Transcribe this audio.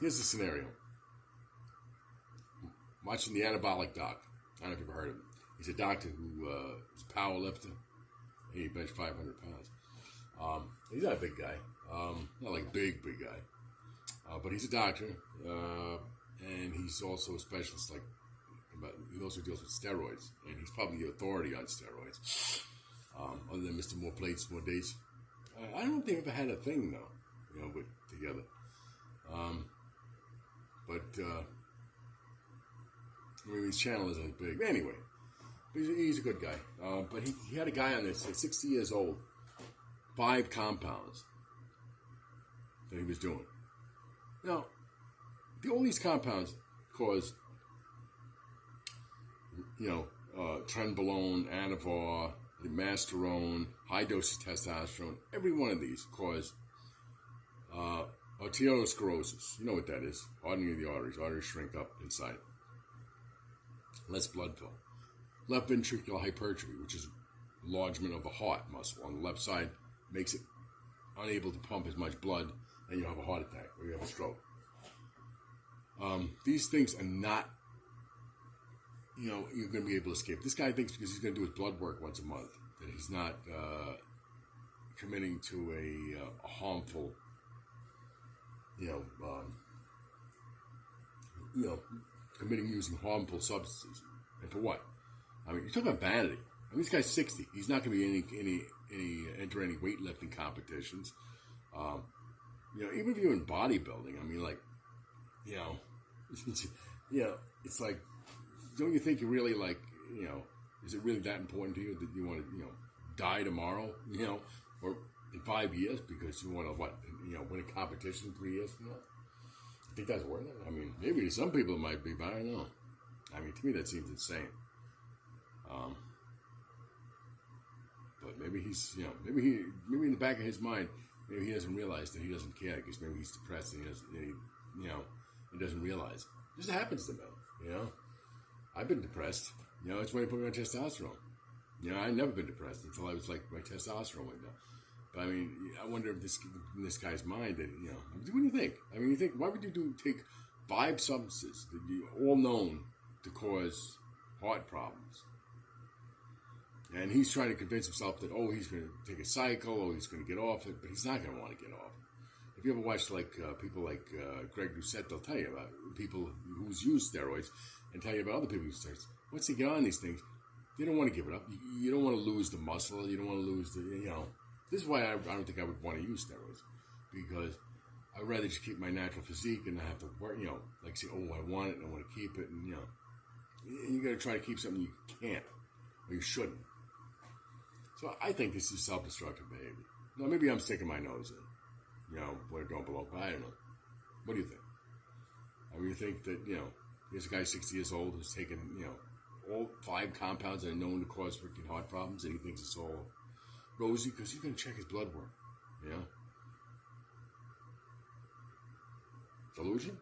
here's the scenario. I'm watching the Anabolic doc. I don't know if you've ever heard of him. He's a doctor who is a power lifter. He benched 500 pounds. He's not a big guy. Not like big guy. But he's a doctor. And he's also a specialist. He also deals with steroids. And he's probably the authority on steroids. Other than Mr. More Plates, More Dates. I don't think they've ever had a thing, though, together. His channel isn't as big. Anyway, he's a good guy. But he had a guy on this, like 60 years old, 5 compounds that he was doing. Now, all these compounds cause, trenbolone, ANAVAR, masterone, high doses testosterone. Every one of these cause arteriosclerosis. You know what that is? Hardening of the arteries. Arteries shrink up inside. Less blood flow. Left ventricular hypertrophy, which is enlargement of the heart muscle on the left side, makes it unable to pump as much blood, and you have a heart attack or you have a stroke. These things are not, you're going to be able to escape. This guy thinks because he's going to do his blood work once a month that he's not committing to a harmful, committing using harmful substances. And for what? I mean, you're talking about vanity. I mean, this guy's 60. He's not going to be enter any weightlifting competitions. Even if you're in bodybuilding, I mean, it's like, don't you think you're really is it really that important to you that you want to, die tomorrow, or in 5 years because you want to, win a competition 3 years from now? I think that's worth it. I mean, maybe to some people it might be, but I don't know. I mean, to me that seems insane. But maybe he's, maybe in the back of his mind, maybe he doesn't realize that he doesn't care because maybe he's depressed and he doesn't realize. It just happens to me, I've been depressed. That's why he put me on testosterone. I've never been depressed until I was my testosterone went down. But I mean, I wonder if in this guy's mind that, what do you think? I mean, why would you take 5 substances that you all known to cause heart problems? And he's trying to convince himself that, he's going to take a cycle, he's going to get off it, but he's not going to want to get off it. If you ever watch people like Greg Doucette, they'll tell you about people who's used steroids and tell you about other people who use steroids. Once they get on these things, they don't want to give it up. You don't want to lose the muscle. You don't want to lose the, This is why I don't think I would want to use steroids, because I'd rather just keep my natural physique and not have to work, say, I want it and I want to keep it. And, you got to try to keep something you can't or you shouldn't. So I think this is self-destructive behavior. Now, maybe I'm sticking my nose in, where it don't belong, but I don't know. What do you think? I mean, you think that, here's a guy 60 years old who's taken, all 5 compounds that are known to cause freaking heart problems, and he thinks it's all rosy because he's going to check his blood work, Delusion?